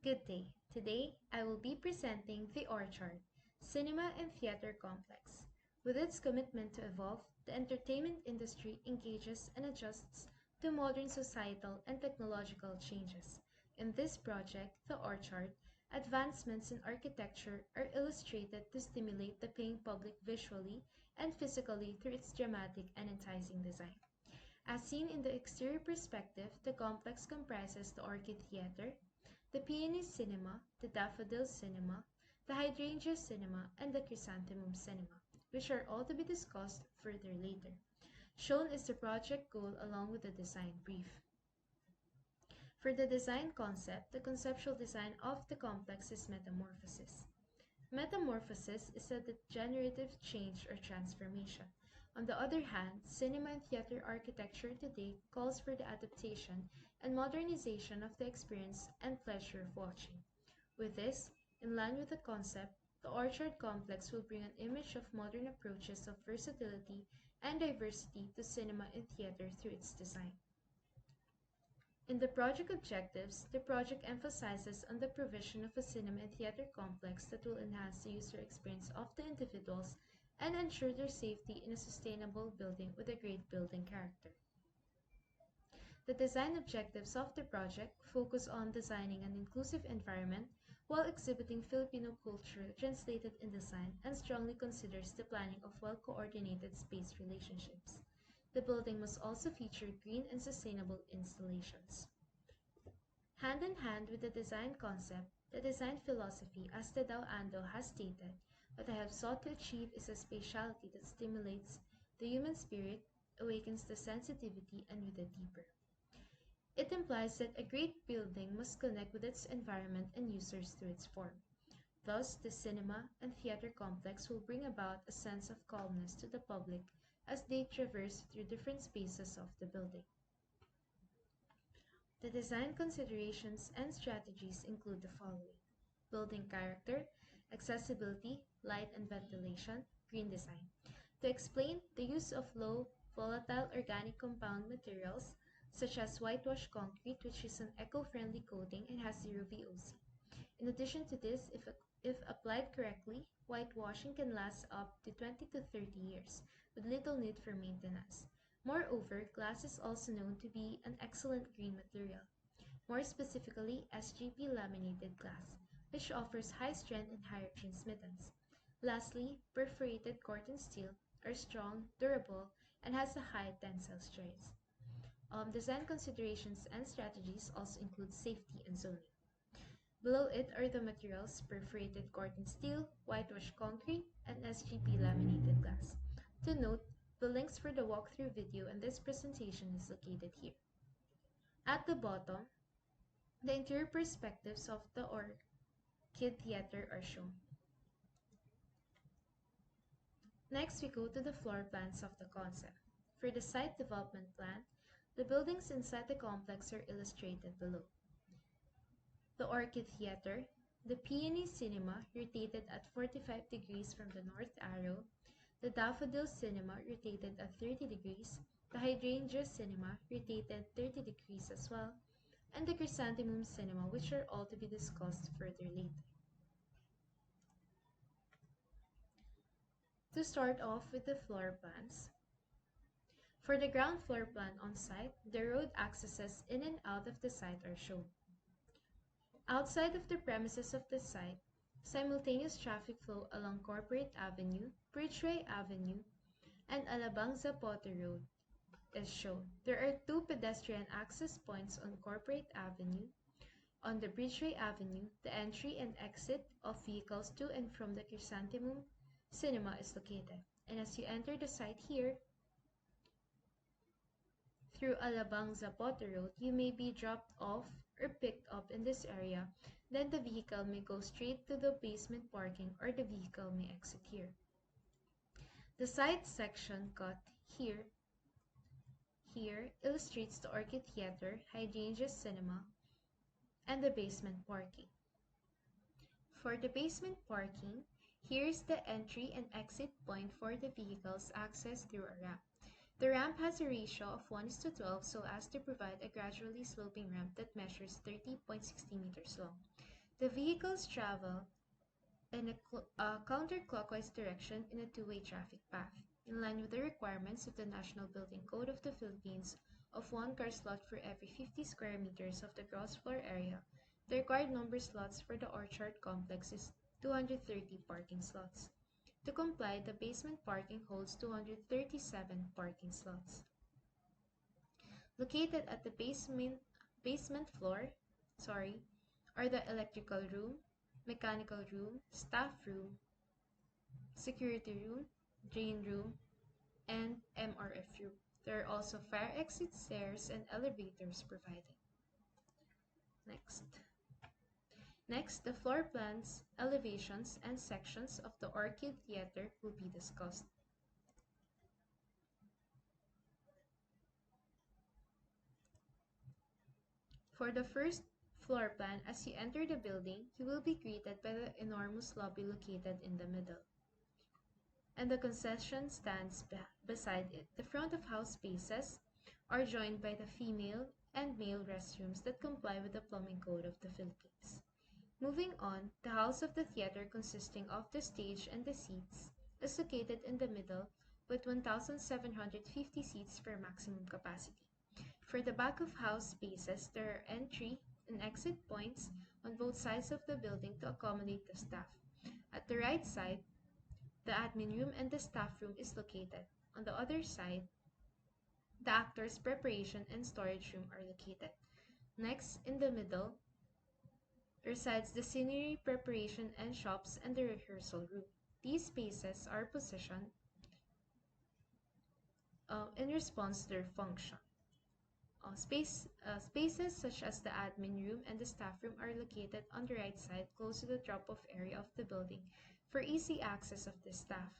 Good day. Today, I will be presenting The Orchard, Cinema and Theater Complex. With its commitment to evolve, the entertainment industry engages and adjusts to modern societal and technological changes. In this project, The Orchard, advancements in architecture are illustrated to stimulate the paying public visually and physically through its dramatic and enticing design. As seen in the exterior perspective, the complex comprises the Orchid Theater, the Peony Cinema, the Daffodil Cinema, the Hydrangea Cinema, and the Chrysanthemum Cinema, which are all to be discussed further later. Shown is the project goal along with the design brief. For the design concept, the conceptual design of the complex is metamorphosis. Metamorphosis is a degenerative change or transformation. On the other hand, cinema and theater architecture today calls for the adaptation and modernization of the experience and pleasure of watching. With this, in line with the concept, the Orchard Complex will bring an image of modern approaches of versatility and diversity to cinema and theater through its design. In the project objectives, the project emphasizes on the provision of a cinema and theater complex that will enhance the user experience of the individuals and ensure their safety in a sustainable building with a great building character. The design objectives of the project focus on designing an inclusive environment while exhibiting Filipino culture translated in design and strongly considers the planning of well-coordinated space relationships. The building must also feature green and sustainable installations. Hand in hand with the design concept, the design philosophy, as the Dao Ando has stated, what I have sought to achieve is a spatiality that stimulates the human spirit, awakens the sensitivity, and with it deeper. It implies that a great building must connect with its environment and users through its form. Thus, the cinema and theater complex will bring about a sense of calmness to the public as they traverse through different spaces of the building. The design considerations and strategies include the following: building character, accessibility, light and ventilation, green design. To explain, the use of low volatile organic compound materials such as whitewash concrete, which is an eco-friendly coating and has zero VOC. In addition to this, if applied correctly, whitewashing can last up to 20 to 30 years with little need for maintenance. Moreover, glass is also known to be an excellent green material, more specifically SGP laminated glass, which offers high strength and higher transmittance. Lastly, perforated corten steel are strong, durable, and has a high tensile strength. Design considerations and strategies also include safety and zoning. Below it are the materials: perforated corten steel, whitewash concrete, and SGP laminated glass. To note, the links for the walkthrough video and this presentation is located here. At the bottom, the interior perspectives of the Orchid Theater are shown. Next, we go to the floor plans of the concept. For the site development plan, the buildings inside the complex are illustrated below. The Orchid Theater, the Peony Cinema rotated at 45 degrees from the north arrow, the Daffodil Cinema rotated at 30 degrees, the Hydrangea Cinema rotated 30 degrees as well, and the Chrysanthemum Cinema, which are all to be discussed further later. To start off with the floor plans, for the ground floor plan on site, the road accesses in and out of the site are shown. Outside of the premises of the site, simultaneous traffic flow along Corporate Avenue, Bridgeway Avenue, and Alabang Zapote Road is shown. There are two pedestrian access points on Corporate Avenue. On the Bridgeway Avenue, the entry and exit of vehicles to and from the Chrysanthemum Cinema is located. And as you enter the site here, through Alabang Zapote Road, you may be dropped off or picked up in this area. Then the vehicle may go straight to the basement parking or the vehicle may exit here. The site section cut here illustrates the Orchid Theater, Hydrangea Cinema, and the basement parking. For the basement parking, here's the entry and exit point for the vehicles access through a ramp. The ramp has a ratio of 1:12 so as to provide a gradually sloping ramp that measures 30.60 meters long. The vehicles travel in a counterclockwise direction in a two-way traffic path, in line with the requirements of the National Building Code of the Philippines of one car slot for every 50 square meters of the gross floor area. The required number of slots for the Orchard complex is 230 parking slots. To comply, the basement parking holds 237 parking slots. Located at the basement floor, are the electrical room, mechanical room, staff room, security room, drain room, and MRF room. There are also fire exit stairs and elevators provided. Next. Next, the floor plans, elevations, and sections of the Orchid Theater will be discussed. For the first floor plan, as you enter the building, you will be greeted by the enormous lobby located in the middle, and the concession stands beside it. The front of house spaces are joined by the female and male restrooms that comply with the plumbing code of the Philippines. Moving on, the house of the theater, consisting of the stage and the seats, is located in the middle with 1,750 seats per maximum capacity. For the back of house spaces, there are entry and exit points on both sides of the building to accommodate the staff. At the right side, the admin room and the staff room is located. On the other side, the actors' preparation and storage room are located. Next, in the middle, resides the scenery preparation and shops and the rehearsal room. These spaces are positioned in response to their function. Spaces such as the admin room and the staff room are located on the right side, close to the drop-off area of the building for easy access of the staff.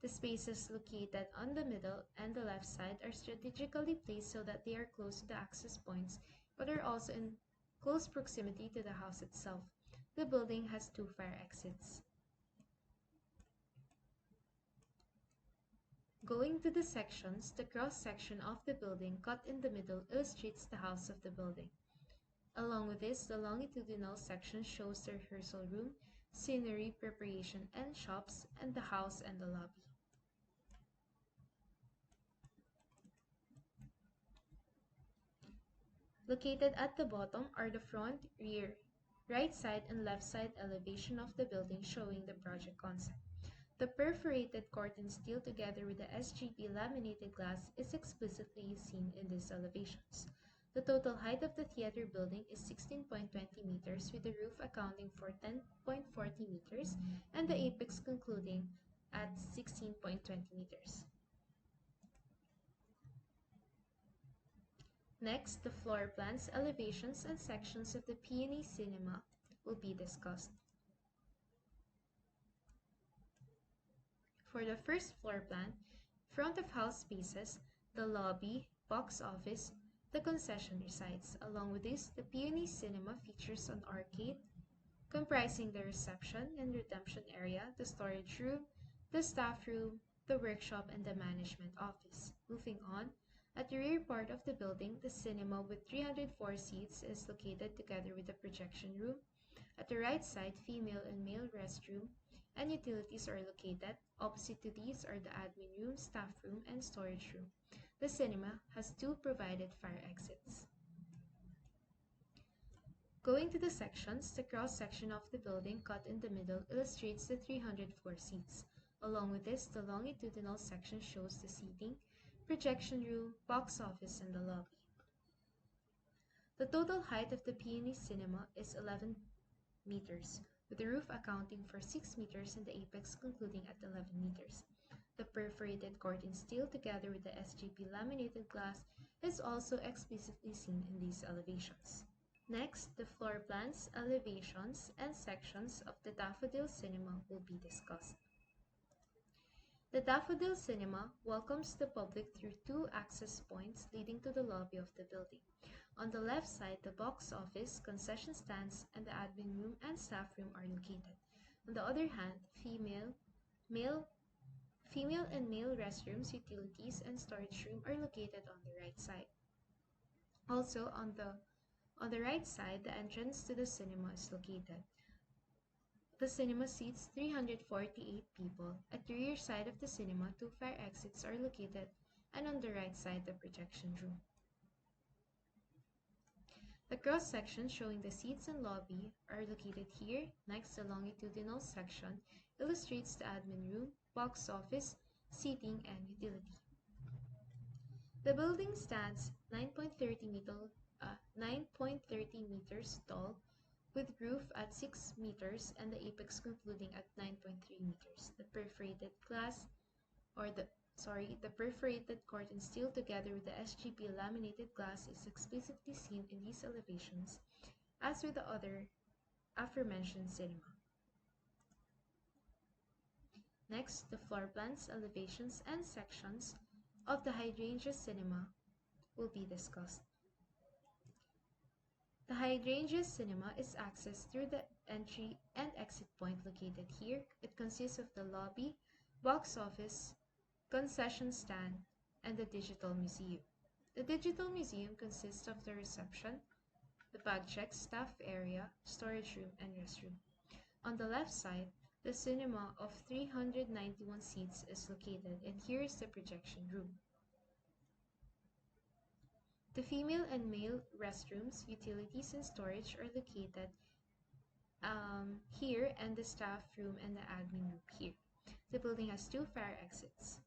The spaces located on the middle and the left side are strategically placed so that they are close to the access points, but are also in close proximity to the house itself. The building has two fire exits. Going to the sections, the cross-section of the building cut in the middle illustrates the house of the building. Along with this, the longitudinal section shows the rehearsal room, scenery preparation and shops, and the house and the lobby. Located at the bottom are the front, rear, right side, and left side elevation of the building showing the project concept. The perforated corten steel together with the SGP laminated glass is explicitly seen in these elevations. The total height of the theater building is 16.20 meters, with the roof accounting for 10.40 meters and the apex concluding at 16.20 meters. Next, the floor plans, elevations, and sections of the Peony Cinema will be discussed. For the first floor plan, front of house spaces, the lobby, box office, the concession resides. Along with this, the Peony Cinema features an arcade comprising the reception and redemption area, the storage room, the staff room, the workshop, and the management office. Moving on, at the rear part of the building, the cinema with 304 seats is located together with the projection room. At the right side, female and male restroom and utilities are located. Opposite to these are the admin room, staff room, and storage room. The cinema has two provided fire exits. Going to the sections, the cross-section of the building cut in the middle illustrates the 304 seats. Along with this, the longitudinal section shows the seating, projection room, box office, and the lobby. The total height of the Peony Cinema is 11 meters, with the roof accounting for 6 meters and the apex concluding at 11 meters. The perforated corten steel together with the SGP laminated glass is also explicitly seen in these elevations. Next, the floor plans, elevations, and sections of the Daffodil Cinema will be discussed. The Daffodil Cinema welcomes the public through two access points leading to the lobby of the building. On the left side, the box office, concession stands, and the admin room and staff room are located. On the other hand, female and male restrooms, utilities, and storage room are located on the right side. Also, on the right side, the entrance to the cinema is located. The cinema seats 348 people. At the rear side of the cinema, two fire exits are located, and on the right side, the projection room. The cross section showing the seats and lobby are located here. Next, the longitudinal section illustrates the admin room, box office, seating, and utility. The building stands 9.30 meters tall, with roof at 6 meters and the apex concluding at 9.3 meters. The perforated corten steel together with the SGP laminated glass is explicitly seen in these elevations, as with the other aforementioned cinema. Next, the floor plans, elevations, and sections of the hydrangea cinema will be discussed. The hydrangea cinema is accessed through the entry and exit point located here. It consists of the lobby, box office, concession stand, and the digital museum. The digital museum consists of the reception, the bag check, staff area, storage room, and restroom. On the left side, the cinema of 391 seats is located, and here is the projection room. The female and male restrooms, utilities, and storage are located here, and the staff room and the admin room here. The building has two fire exits.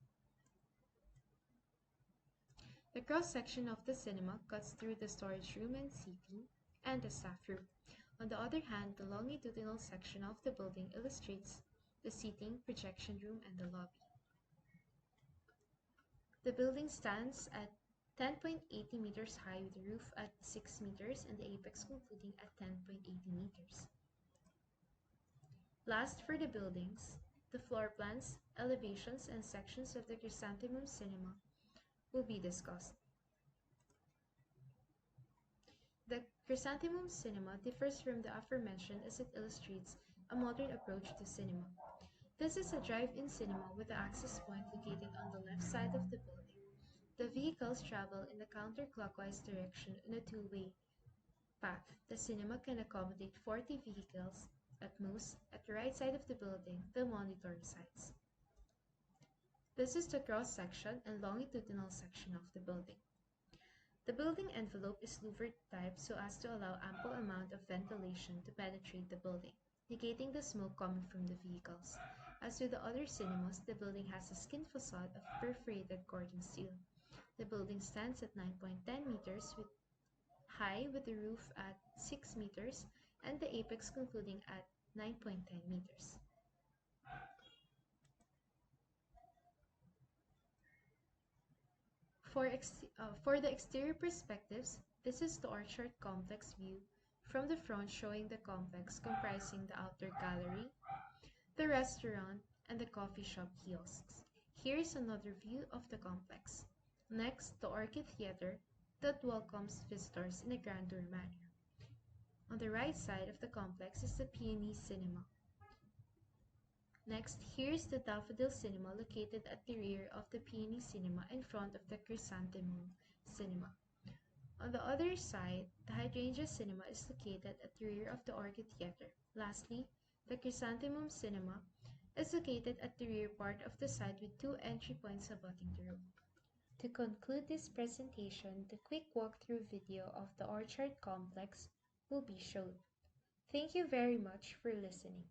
The cross-section of the cinema cuts through the storage room and seating and the staff room. On the other hand, the longitudinal section of the building illustrates the seating, projection room, and the lobby. The building stands at 10.80 meters high with the roof at 6 meters and the apex concluding at 10.80 meters. Last, for the buildings, the floor plans, elevations, and sections of the Chrysanthemum Cinema will be discussed. The Chrysanthemum Cinema differs from the aforementioned as it illustrates a modern approach to cinema. This is a drive-in cinema with the access point located on the left side of the building. The vehicles travel in the counterclockwise direction in a two-way path. The cinema can accommodate 40 vehicles at most. At the right side of the building, the monitor resides. This is the cross-section and longitudinal section of the building. The building envelope is louvered type so as to allow ample amount of ventilation to penetrate the building, negating the smoke coming from the vehicles. As with the other cinemas, the building has a skin facade of perforated corten steel. The building stands at 9.10 meters high with the roof at 6 meters and the apex concluding at 9.10 meters. For the exterior perspectives, this is the orchard complex view from the front, showing the complex comprising the outdoor gallery, the restaurant, and the coffee shop kiosks. Here is another view of the complex. Next, the Orchid Theater that welcomes visitors in a grandeur manner. On the right side of the complex is the Peony Cinema. Next, here is the Daffodil Cinema located at the rear of the Peony Cinema in front of the Chrysanthemum Cinema. On the other side, the Hydrangea Cinema is located at the rear of the Orchid Theater. Lastly, the Chrysanthemum Cinema is located at the rear part of the side with two entry points abutting the room. To conclude this presentation, the quick walkthrough video of the Orchard Complex will be shown. Thank you very much for listening.